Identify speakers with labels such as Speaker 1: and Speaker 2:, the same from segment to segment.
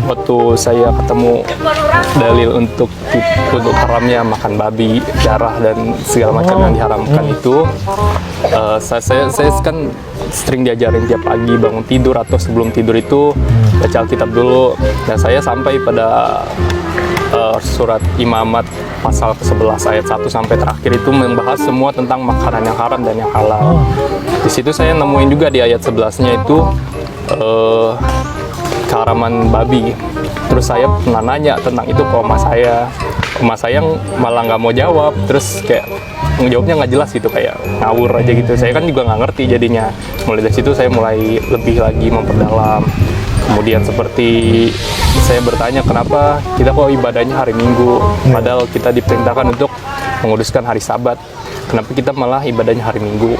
Speaker 1: waktu saya ketemu dalil untuk haramnya makan babi, darah dan segala macam yang diharamkan itu, saya kan sering diajarin tiap pagi bangun tidur atau sebelum tidur itu baca Alkitab dulu. Dan saya sampai pada surat Imamat pasal ke-11 ayat 1 sampai terakhir itu membahas semua tentang makanan yang haram dan yang halal. Di situ saya nemuin juga di ayat 11-nya itu keharaman babi. Terus saya pernah nanya tentang itu ke oma saya. Oma saya malah nggak mau jawab. Terus kayak ngejawabnya nggak jelas gitu, kayak ngawur aja gitu. Saya kan juga nggak ngerti jadinya. Mulai dari situ saya mulai lebih lagi memperdalam. Kemudian seperti saya bertanya kenapa kita kok ibadahnya hari Minggu, padahal kita diperintahkan untuk menguduskan hari Sabat. Kenapa kita malah ibadahnya hari Minggu?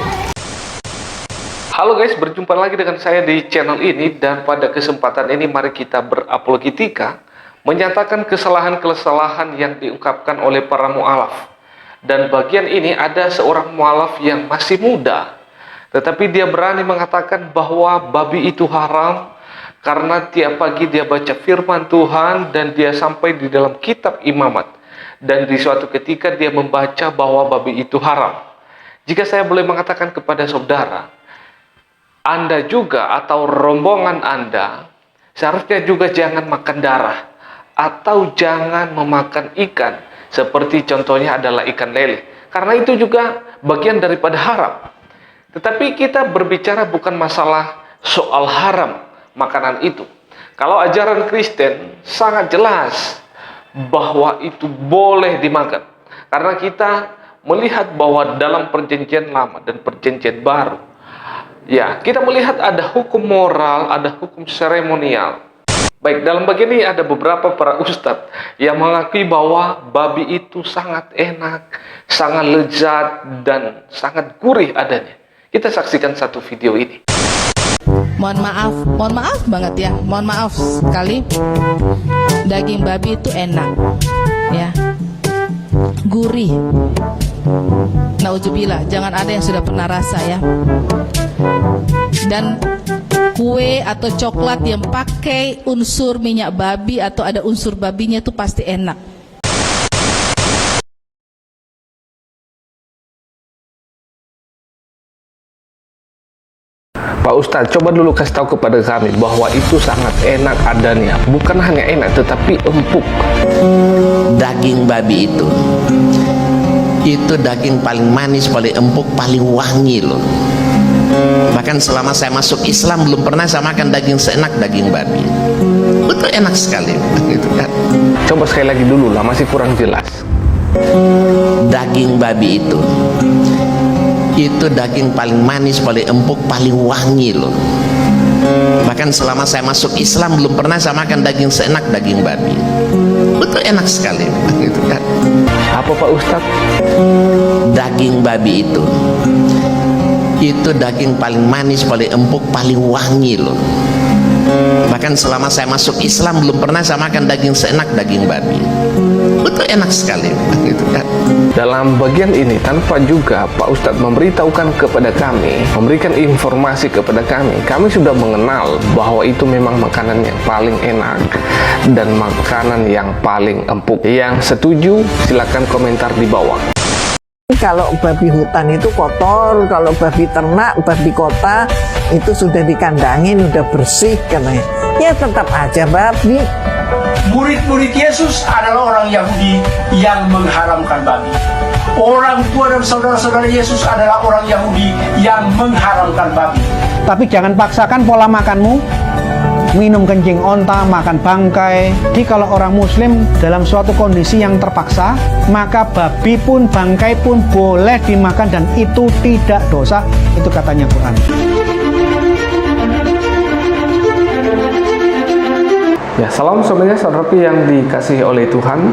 Speaker 2: Halo guys, berjumpa lagi dengan saya di channel ini, dan pada kesempatan ini mari kita berapologetika, menyatakan kesalahan-kesalahan yang diungkapkan oleh para mu'alaf. Dan bagian ini ada seorang mu'alaf yang masih muda, tetapi dia berani mengatakan bahwa babi itu haram, karena tiap pagi dia baca firman Tuhan dan dia sampai di dalam kitab Imamat. Dan di suatu ketika dia membaca bahwa babi itu haram. Jika saya boleh mengatakan kepada saudara, Anda juga atau rombongan Anda seharusnya juga jangan makan darah atau jangan memakan ikan, seperti contohnya adalah ikan lele, karena itu juga bagian daripada haram. Tetapi kita berbicara bukan masalah soal haram makanan itu. Kalau ajaran Kristen sangat jelas bahwa itu boleh dimakan, karena kita melihat bahwa dalam perjanjian lama dan perjanjian baru, ya, kita melihat ada hukum moral, ada hukum seremonial. Baik, dalam bagian ini ada beberapa para ustadz yang mengakui bahwa babi itu sangat enak, sangat lezat, dan sangat gurih adanya. Kita saksikan satu video ini.
Speaker 3: Mohon maaf banget ya, mohon maaf sekali. Daging babi itu enak, ya, gurih. Nauzubillah, jangan ada yang sudah pernah rasa ya. Dan kue atau coklat yang pakai unsur minyak babi atau ada unsur babinya itu pasti enak.
Speaker 2: Pak Ustadz, coba dulu kasih tahu kepada kami bahwa itu sangat enak adanya. Bukan hanya enak, tetapi empuk.
Speaker 4: Daging babi itu daging paling manis, paling empuk, paling wangi loh. Bahkan selama saya masuk Islam belum pernah saya makan daging seenak daging babi. Betul enak sekali gitu kan.
Speaker 2: Coba sekali lagi dulu lah, masih kurang jelas.
Speaker 4: Daging babi itu daging paling manis, paling empuk, paling wangi loh. Bahkan selama saya masuk Islam belum pernah saya makan daging seenak daging babi. Betul enak sekali gitu kan.
Speaker 2: Apa Pak Ustadz?
Speaker 4: Daging babi itu daging paling manis, paling empuk, paling wangi loh. Bahkan selama saya masuk Islam belum pernah saya makan daging seenak daging babi. Betul enak sekali gitu kan.
Speaker 2: Dalam bagian ini tanpa juga Pak Ustadz memberitahukan kepada kami, memberikan informasi kepada kami sudah mengenal bahwa itu memang makanan yang paling enak dan makanan yang paling empuk. Yang setuju silakan komentar di bawah.
Speaker 5: Kalau babi hutan itu kotor, kalau babi ternak, babi kota itu sudah dikandangin, udah bersih katanya. Ya tetap aja babi.
Speaker 6: Murid-murid Yesus adalah orang Yahudi yang mengharamkan babi. Orang tua dan saudara-saudara Yesus adalah orang Yahudi yang mengharamkan babi.
Speaker 7: Tapi jangan paksakan pola makanmu. Minum kencing onta, makan bangkai. Jadi kalau orang muslim dalam suatu kondisi yang terpaksa, maka babi pun, bangkai pun boleh dimakan dan itu tidak dosa. Itu katanya Quran.
Speaker 2: Ya, salam saudara-saudaraku yang dikasihi oleh Tuhan.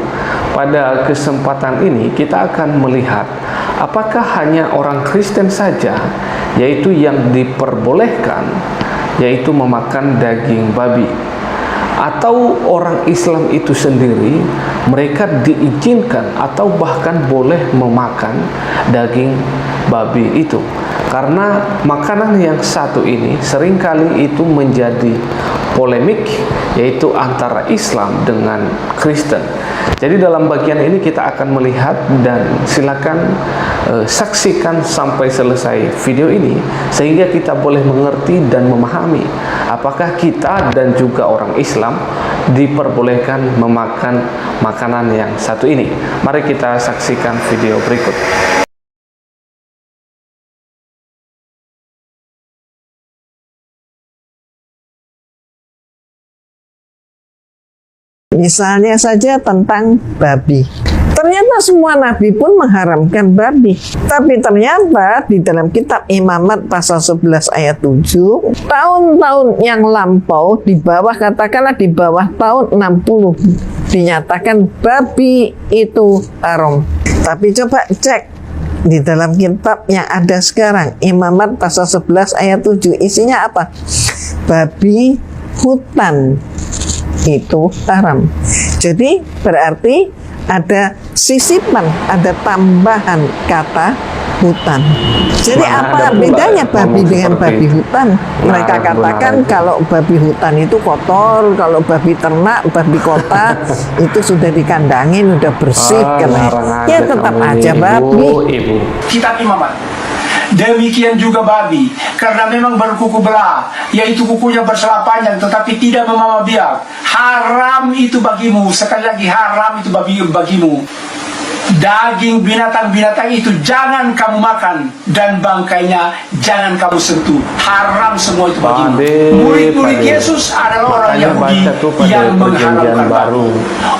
Speaker 2: Pada kesempatan ini kita akan melihat apakah hanya orang Kristen saja yaitu yang diperbolehkan yaitu memakan daging babi, atau orang Islam itu sendiri mereka diizinkan atau bahkan boleh memakan daging babi itu. Karena makanan yang satu ini seringkali itu menjadi polemik, yaitu antara Islam dengan Kristen. Jadi dalam bagian ini kita akan melihat, dan silakan saksikan sampai selesai video ini sehingga kita boleh mengerti dan memahami apakah kita dan juga orang Islam diperbolehkan memakan makanan yang satu ini. Mari kita saksikan video berikut.
Speaker 5: Misalnya saja tentang babi. Ternyata semua nabi pun mengharamkan babi. Tapi ternyata di dalam kitab Imamat pasal 11 ayat 7, tahun-tahun yang lampau, di bawah, katakanlah di bawah tahun 60, dinyatakan babi itu haram. Tapi coba cek di dalam kitab yang ada sekarang, Imamat pasal 11 ayat 7, isinya apa? Babi hutan itu haram. Jadi berarti ada sisipan, ada tambahan kata hutan. Jadi apa bedanya babi dengan babi hutan? Mereka katakan kalau babi hutan itu kotor, kalau babi ternak, babi kota itu sudah dikandangin, sudah bersih, ya tetap aja babi.
Speaker 6: Kitab Imamat. Demikian juga babi, karena memang berkuku belah, yaitu kukunya bersela panjang tetapi tidak memamah biak. Haram itu bagimu, sekali lagi haram itu bagimu. Daging binatang-binatang itu jangan kamu makan, dan bangkainya jangan kamu sentuh. Haram semua itu bagimu. Murid-murid Yesus adalah orang Yahudi yang mengharamkan babi.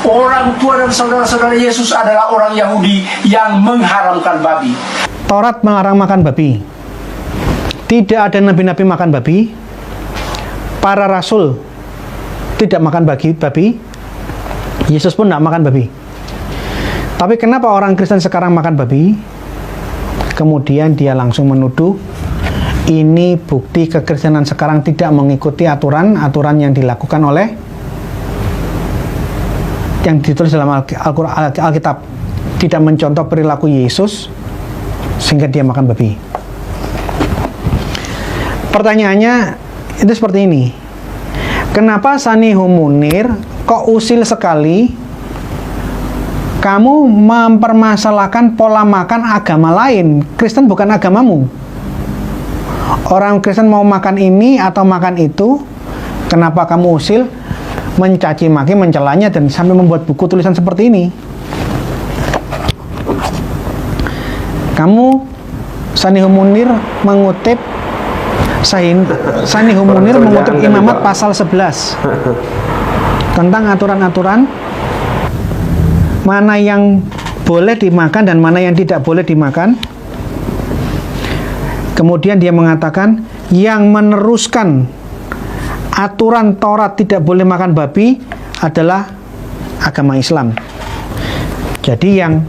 Speaker 6: Orang tua dan saudara-saudara Yesus adalah orang Yahudi yang mengharamkan babi.
Speaker 7: Taurat melarang makan babi. Tidak ada nabi-nabi makan babi. Para rasul tidak makan babi. Yesus pun tidak makan babi. Tapi kenapa orang Kristen sekarang makan babi? Kemudian dia langsung menuduh ini bukti kekristenan sekarang tidak mengikuti aturan yang dilakukan oleh yang ditulis dalam Alkitab, tidak mencontoh perilaku Yesus sehingga dia makan babi. Pertanyaannya itu seperti ini. Kenapa Sanihum Munir kok usil sekali kamu mempermasalahkan pola makan agama lain? Kristen bukan agamamu. Orang Kristen mau makan ini atau makan itu, kenapa kamu usil, mencaci maki, mencelanya, dan sampai membuat buku tulisan seperti ini? Kamu Sanihum Munir mengutip Imamat pasal 11 tentang aturan-aturan mana yang boleh dimakan dan mana yang tidak boleh dimakan. Kemudian dia mengatakan yang meneruskan aturan Taurat tidak boleh makan babi adalah agama Islam. Jadi yang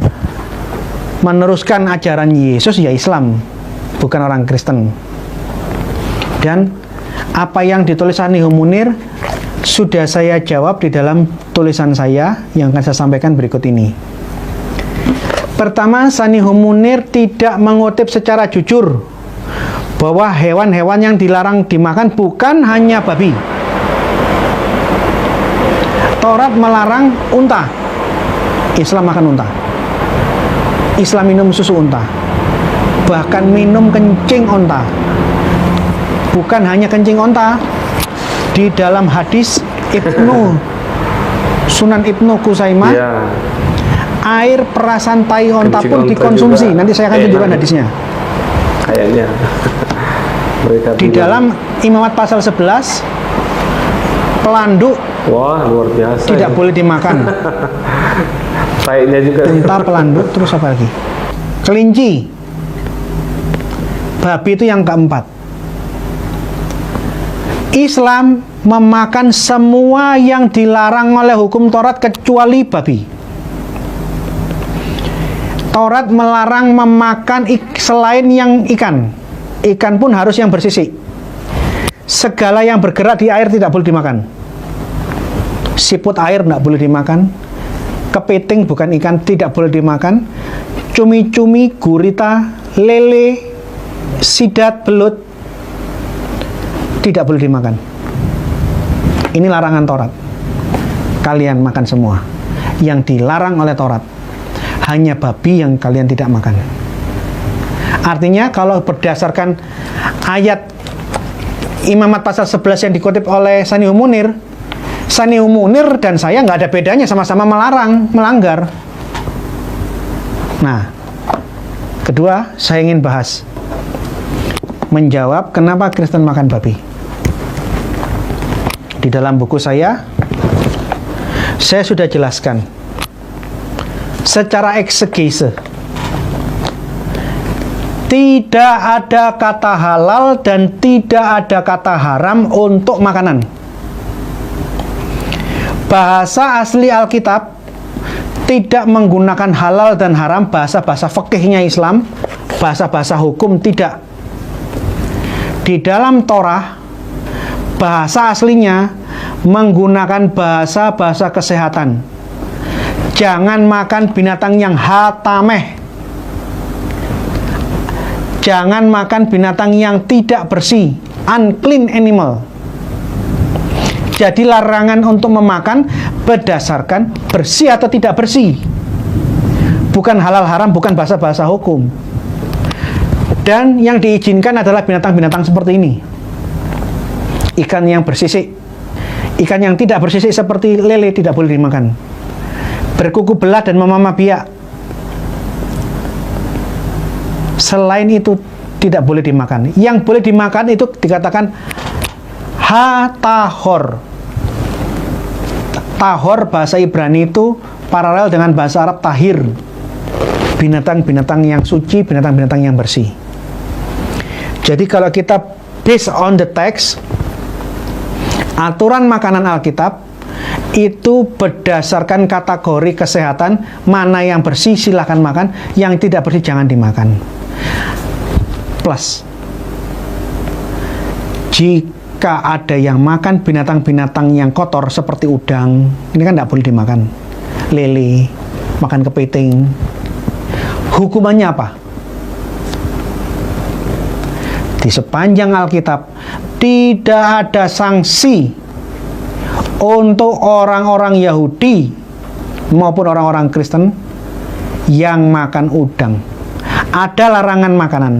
Speaker 7: meneruskan ajaran Yesus ya Islam, bukan orang Kristen. Dan apa yang ditulis Sanihum Munir sudah saya jawab di dalam tulisan saya yang akan saya sampaikan berikut ini. Pertama, Sanihum Munir tidak mengutip secara jujur bahwa hewan-hewan yang dilarang dimakan bukan hanya babi. Taurat melarang unta. Islam makan unta. Islam minum susu unta, bahkan minum kencing unta. Bukan hanya kencing unta, di dalam hadis Sunan Ibnu Kusaimah, air perasan tai unta pun dikonsumsi. Nanti saya akan tunjukkan hadisnya.
Speaker 2: Kayaknya
Speaker 7: di dalam Imamat pasal 11, pelanduk
Speaker 2: luar biasa
Speaker 7: tidak boleh dimakan.
Speaker 2: Kayaknya juga
Speaker 7: unta, pelanduk, terus apa lagi? Kelinci. Babi itu yang keempat. Islam memakan semua yang dilarang oleh hukum Taurat kecuali babi. Taurat melarang memakan selain yang ikan. Ikan pun harus yang bersisik. Segala yang bergerak di air tidak boleh dimakan. Siput air tidak boleh dimakan. Kepiting bukan ikan tidak boleh dimakan. Cumi-cumi, gurita, lele, sidat, belut tidak boleh dimakan. Ini larangan Taurat. Kalian makan semua. Yang dilarang oleh Taurat hanya babi yang kalian tidak makan. Artinya kalau berdasarkan ayat Imamat pasal 11 yang dikutip oleh Sanihu Munir dan saya nggak ada bedanya, sama-sama melarang, melanggar. Nah, kedua, saya ingin bahas menjawab kenapa Kristen makan babi. Di dalam buku saya sudah jelaskan secara eksegese. Tidak ada kata halal dan tidak ada kata haram untuk makanan. Bahasa asli Alkitab tidak menggunakan halal dan haram, bahasa-bahasa fikihnya Islam, bahasa-bahasa hukum tidak. Di dalam Torah, bahasa aslinya menggunakan bahasa-bahasa kesehatan. Jangan makan binatang yang hatameh. Jangan makan binatang yang tidak bersih, unclean animal. Jadi larangan untuk memakan berdasarkan bersih atau tidak bersih. Bukan halal haram, bukan bahasa-bahasa hukum. Dan yang diizinkan adalah binatang-binatang seperti ini. Ikan yang bersisik. Ikan yang tidak bersisik seperti lele tidak boleh dimakan. Berkuku belah dan memamah biak. Selain itu tidak boleh dimakan. Yang boleh dimakan itu dikatakan hatahor. Tahor bahasa Ibrani itu paralel dengan bahasa Arab tahir. Binatang-binatang yang suci, binatang-binatang yang bersih. Jadi kalau kita based on the text, aturan makanan Alkitab itu berdasarkan kategori kesehatan, mana yang bersih silahkan makan, yang tidak bersih jangan dimakan. Plus, jika ada yang makan binatang-binatang yang kotor seperti udang, ini kan tidak boleh dimakan. Lele, makan kepiting, hukumannya apa? Di sepanjang Alkitab tidak ada sanksi untuk orang-orang Yahudi maupun orang-orang Kristen yang makan udang. Ada larangan makanan.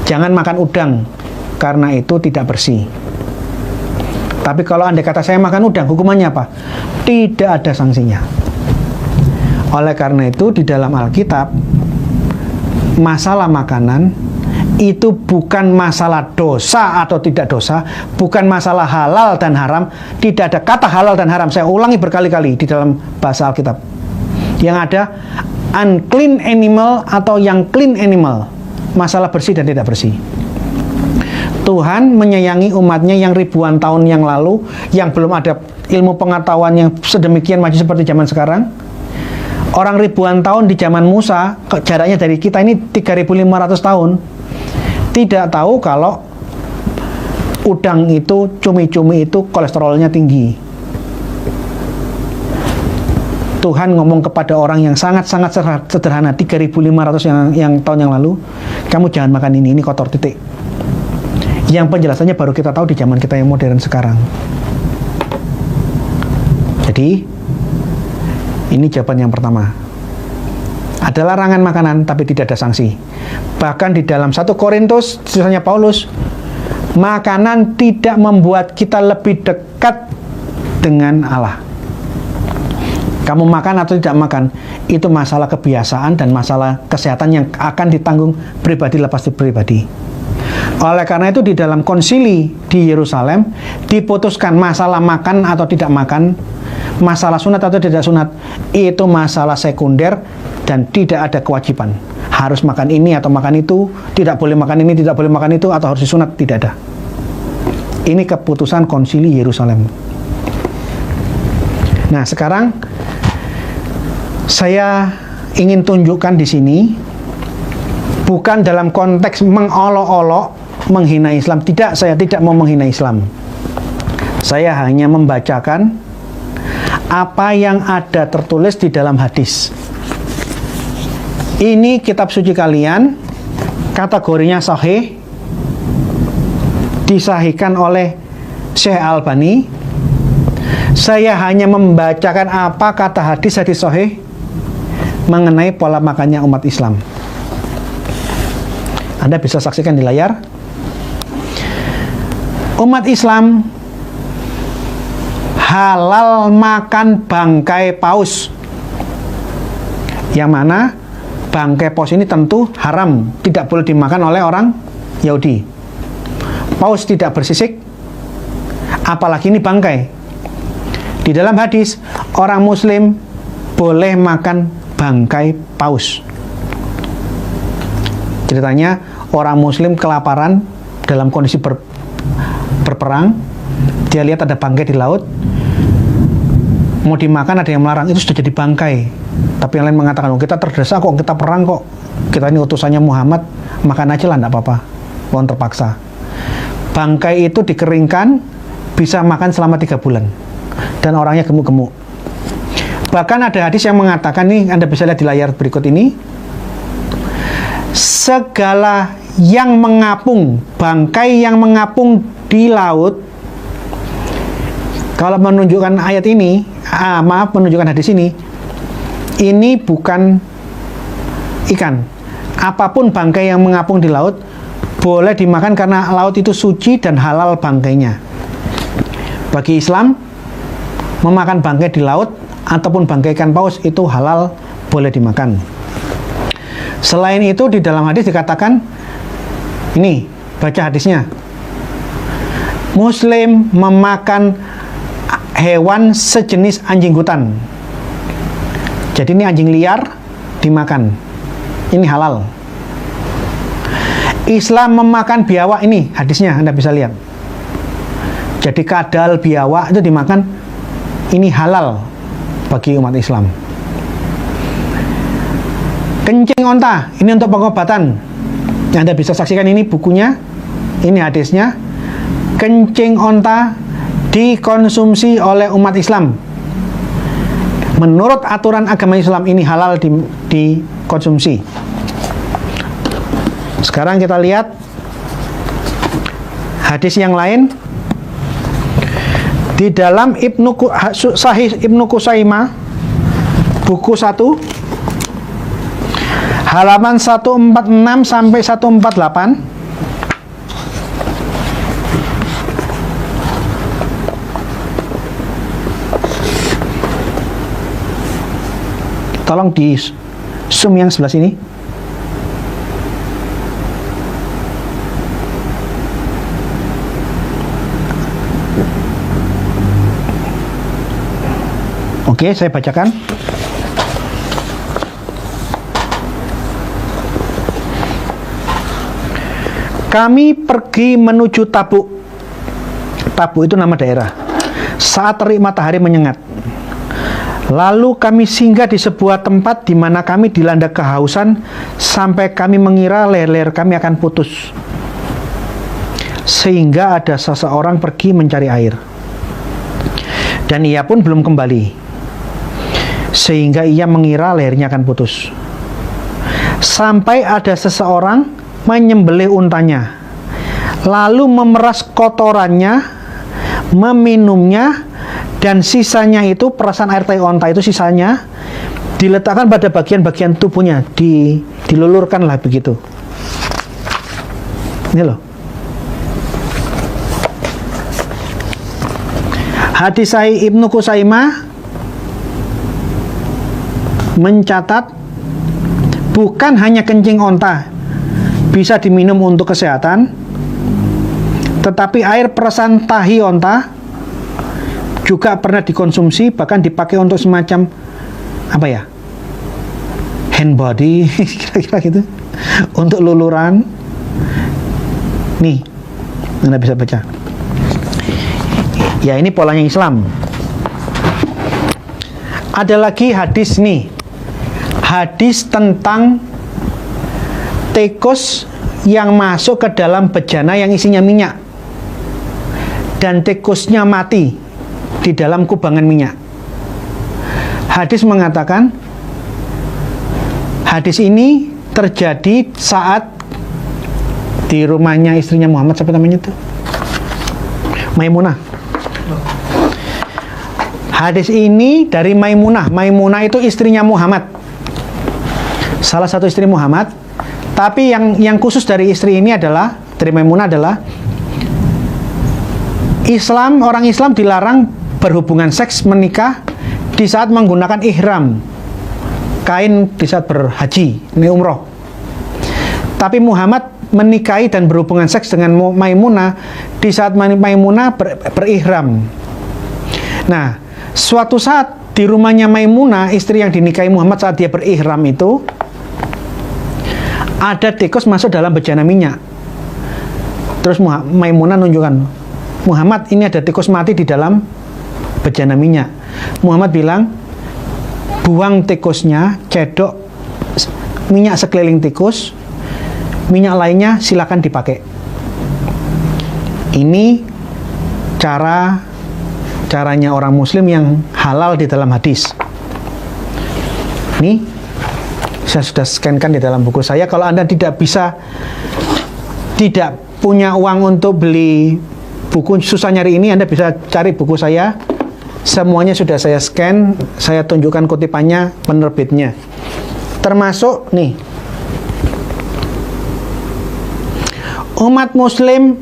Speaker 7: Jangan makan udang karena itu tidak bersih. Tapi kalau andai kata saya makan udang, hukumannya apa? Tidak ada sanksinya. Oleh karena itu di dalam Alkitab masalah makanan itu bukan masalah dosa atau tidak dosa, bukan masalah halal dan haram. Tidak ada kata halal dan haram. Saya ulangi berkali-kali di dalam bahasa Alkitab. Yang ada unclean animal atau yang clean animal. Masalah bersih dan tidak bersih. Tuhan menyayangi umatnya yang ribuan tahun yang lalu, yang belum ada ilmu pengetahuan yang sedemikian maju seperti zaman sekarang. Orang ribuan tahun di zaman Musa, jaraknya dari kita ini 3.500 tahun, tidak tahu kalau udang itu, cumi-cumi itu kolesterolnya tinggi. Tuhan ngomong kepada orang yang sangat-sangat sederhana 3.500 yang tahun yang lalu, kamu jangan makan ini kotor, titik. Yang penjelasannya baru kita tahu di zaman kita yang modern sekarang. Jadi ini jawaban yang pertama. Ada larangan makanan tapi tidak ada sanksi. Bahkan di dalam 1 Korintus tulisannya Paulus, makanan tidak membuat kita lebih dekat dengan Allah. Kamu makan atau tidak makan, itu masalah kebiasaan dan masalah kesehatan yang akan ditanggung pribadi lepas pribadi. Oleh karena itu di dalam konsili di Yerusalem diputuskan masalah makan atau tidak makan, masalah sunat atau tidak sunat, itu masalah sekunder dan tidak ada kewajiban. Harus makan ini atau makan itu, tidak boleh makan ini, tidak boleh makan itu, atau harus disunat, tidak ada. Ini keputusan konsili Yerusalem. Nah, sekarang saya ingin tunjukkan di sini bukan dalam konteks mengolok-olok, menghina Islam. Tidak, saya tidak mau menghina Islam. Saya hanya membacakan apa yang ada tertulis di dalam hadis. Ini kitab suci kalian, kategorinya sahih, disahihkan oleh Syekh Albani, Saya hanya membacakan apa kata hadis-hadis sahih mengenai pola makannya umat Islam. Anda bisa saksikan di layar. Umat Islam halal makan bangkai paus. Yang mana bangkai paus ini tentu haram, tidak boleh dimakan oleh orang Yahudi. Paus tidak bersisik, apalagi ini bangkai. Di dalam hadis, orang Muslim boleh makan bangkai paus. Ceritanya, orang Muslim kelaparan dalam kondisi berperang. Dia lihat ada bangkai di laut, mau dimakan, ada yang melarang, itu sudah jadi bangkai. Tapi yang lain mengatakan, oh, kita terdesak kok, kita perang kok, kita ini utusannya Muhammad, makan aja lah, enggak apa-apa. Wong terpaksa. Bangkai itu dikeringkan, bisa makan selama 3 bulan. Dan orangnya gemuk-gemuk. Bahkan ada hadis yang mengatakan, nih Anda bisa lihat di layar berikut ini, segala yang mengapung, bangkai yang mengapung di laut, kalau menunjukkan ayat ini, menunjukkan hadis ini bukan ikan. Apapun bangkai yang mengapung di laut boleh dimakan karena laut itu suci dan halal bangkainya. Bagi Islam, memakan bangkai di laut ataupun bangkai ikan paus itu halal, boleh dimakan. Selain itu di dalam hadis dikatakan, ini baca hadisnya, Muslim memakan hewan sejenis anjing hutan. Jadi ini anjing liar dimakan, ini halal. Islam memakan biawak, ini hadisnya Anda bisa lihat. Jadi kadal, biawak itu dimakan, ini halal bagi umat Islam. Kencing onta, ini untuk pengobatan. Anda bisa saksikan ini bukunya, ini hadisnya. Kencing onta dikonsumsi oleh umat Islam. Menurut aturan agama Islam ini halal dikonsumsi. Sekarang kita lihat hadis yang lain. Di dalam Sahih Ibnu Khuzaimah buku 1 halaman 146 sampai 148, tolong di zoom yang sebelah sini. Oke, saya bacakan. Kami pergi menuju Tabuk. Tabuk itu nama daerah. Saat terik matahari menyengat. Lalu kami singgah di sebuah tempat di mana kami dilanda kehausan sampai kami mengira leher-leher kami akan putus. Sehingga ada seseorang pergi mencari air. Dan ia pun belum kembali. Sehingga ia mengira lehernya akan putus. Sampai ada seseorang menyembelih untanya, lalu memeras kotorannya, meminumnya, dan sisanya itu, perasan air tai onta itu sisanya diletakkan pada bagian-bagian tubuhnya, dilulurkanlah begitu. Ini loh. Hadis Sahih Ibnu Khuzaimah mencatat bukan hanya kencing onta bisa diminum untuk kesehatan, tetapi air perasan tahi onta juga pernah dikonsumsi, bahkan dipakai untuk semacam hand body kira-kira gitu, untuk luluran. Nih, Anda bisa baca. Ya, ini polanya Islam. Ada lagi hadis nih, hadis tentang tikus yang masuk ke dalam bejana yang isinya minyak dan tikusnya mati di dalam kubangan minyak. Hadis mengatakan, hadis ini terjadi saat di rumahnya istrinya Muhammad, siapa namanya itu? Maimunah. Hadis ini dari Maimunah. Maimunah itu istrinya Muhammad. Salah satu istri Muhammad. Tapi yang khusus dari istri ini adalah, dari Maimunah adalah, orang Islam dilarang berhubungan seks, menikah di saat menggunakan ihram, kain di saat berhaji, ini umroh. Tapi Muhammad menikahi dan berhubungan seks dengan Maimunah di saat Maimunah berihram. Nah, suatu saat di rumahnya Maimunah, istri yang dinikahi Muhammad, saat dia berihram itu, ada tikus masuk dalam bejana minyak. Terus Maimunah nunjukkan, Muhammad, ini ada tikus mati di dalam bejana minyak. Muhammad bilang, buang tikusnya, cedok minyak sekeliling tikus, minyak lainnya silakan dipakai. Ini caranya orang muslim yang halal di dalam hadis. Ini saya sudah scankan di dalam buku saya. Kalau Anda tidak punya uang untuk beli buku, susah nyari ini, Anda bisa cari buku saya. Semuanya sudah saya scan, saya tunjukkan kutipannya, penerbitnya. Termasuk nih, umat muslim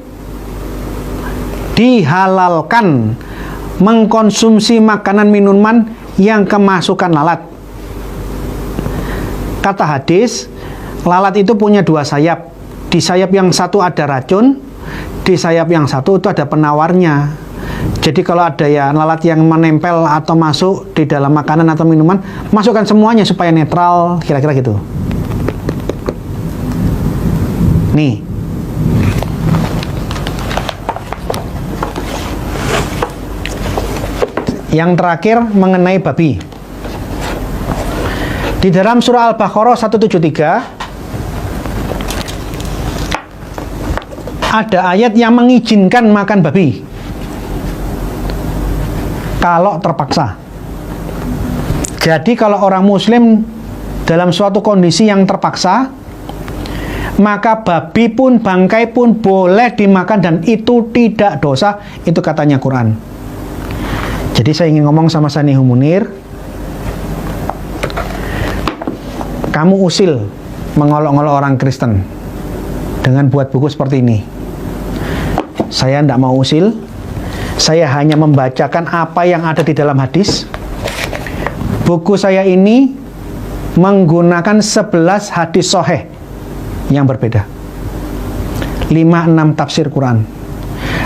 Speaker 7: dihalalkan mengkonsumsi makanan minuman yang kemasukan lalat. Kata hadis, lalat itu punya dua sayap. Di sayap yang satu ada racun, di sayap yang satu itu ada penawarnya. Jadi kalau ada ya lalat yang menempel atau masuk di dalam makanan atau minuman, masukkan semuanya supaya netral, kira-kira gitu. Nih, yang terakhir mengenai babi. Di dalam surah Al-Baqarah 173 ada ayat yang mengizinkan makan babi kalau terpaksa. Jadi kalau orang muslim dalam suatu kondisi yang terpaksa, maka babi pun, bangkai pun boleh dimakan dan itu tidak dosa. Itu katanya Quran. Jadi saya ingin ngomong sama Sanihu Munir, kamu usil mengolok-olok orang Kristen dengan buat buku seperti ini. Saya tidak mau usil, saya hanya membacakan apa yang ada di dalam hadis. Buku saya ini menggunakan 11 hadis sahih yang berbeda, 5-6 tafsir Quran.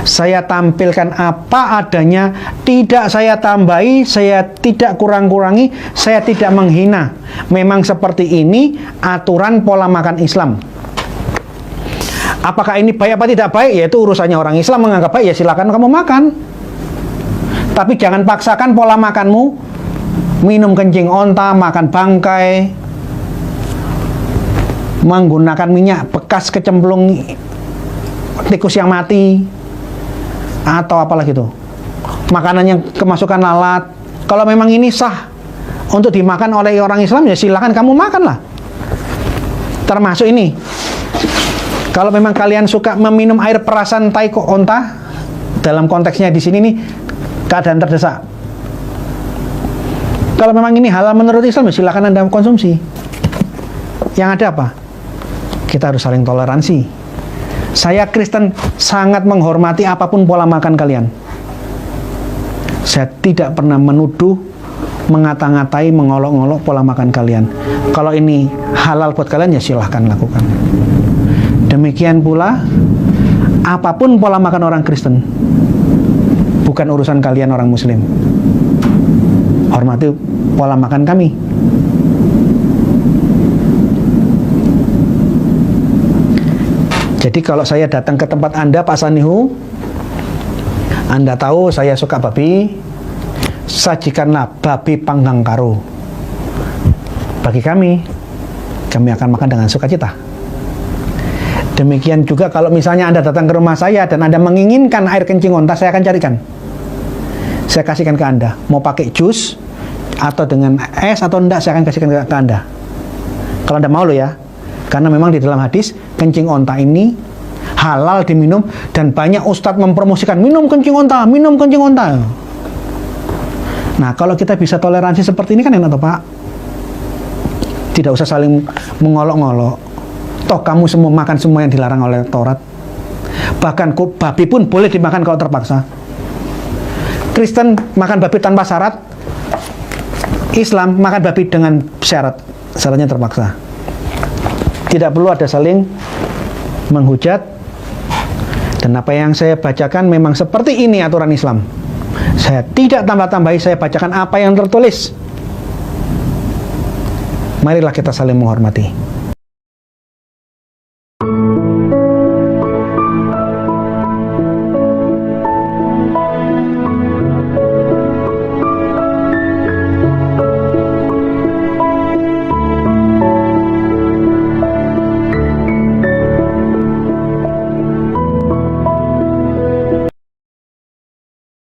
Speaker 7: Saya tampilkan apa adanya, tidak saya tambahi, saya tidak kurang-kurangi, saya tidak menghina. Memang seperti ini aturan pola makan Islam. Apakah ini baik apa tidak baik? Ya itu urusannya orang Islam, menganggap baik ya silakan kamu makan. Tapi jangan paksakan pola makanmu, minum kencing onta, makan bangkai, menggunakan minyak bekas kecemplung tikus yang mati, atau apalagi itu, makanan yang kemasukan lalat. Kalau memang ini sah untuk dimakan oleh orang Islam, ya silakan kamu makanlah. Termasuk ini, kalau memang kalian suka meminum air perasan tai onta, dalam konteksnya di sini nih keadaan terdesak. Kalau memang ini halal menurut Islam, ya silakan Anda konsumsi. Yang ada apa? Kita harus saling toleransi. Saya Kristen sangat menghormati apapun pola makan kalian. Saya tidak pernah menuduh, mengata-ngatai, mengolok-olok pola makan kalian. Kalau ini halal buat kalian, ya silahkan lakukan. Demikian pula, apapun pola makan orang Kristen, bukan urusan kalian orang Muslim. Hormati pola makan kami. Jadi kalau saya datang ke tempat Anda, Pak Sanihu, Anda tahu saya suka babi, sajikanlah babi panggang karo. Bagi kami akan makan dengan sukacita. Demikian juga kalau misalnya Anda datang ke rumah saya dan Anda menginginkan air kencing onta, saya akan carikan. Saya kasihkan ke Anda. Mau pakai jus, atau dengan es, atau enggak, saya akan kasihkan ke Anda. Kalau Anda mau loh ya. Karena memang di dalam hadis, kencing onta ini halal diminum, dan banyak ustadz mempromosikan, minum kencing onta, minum kencing onta. Nah, kalau kita bisa toleransi seperti ini kan enak toh, Pak. Tidak usah saling mengolok-ngolok. Toh kamu semua makan semua yang dilarang oleh Taurat. Bahkan babi pun boleh dimakan kalau terpaksa. Kristen makan babi tanpa syarat. Islam makan babi dengan syarat. Syaratnya terpaksa. Tidak perlu ada saling menghujat. Dan apa yang saya bacakan memang seperti ini aturan Islam. Saya tidak tambah-tambahi, saya bacakan apa yang tertulis. Marilah kita saling menghormati.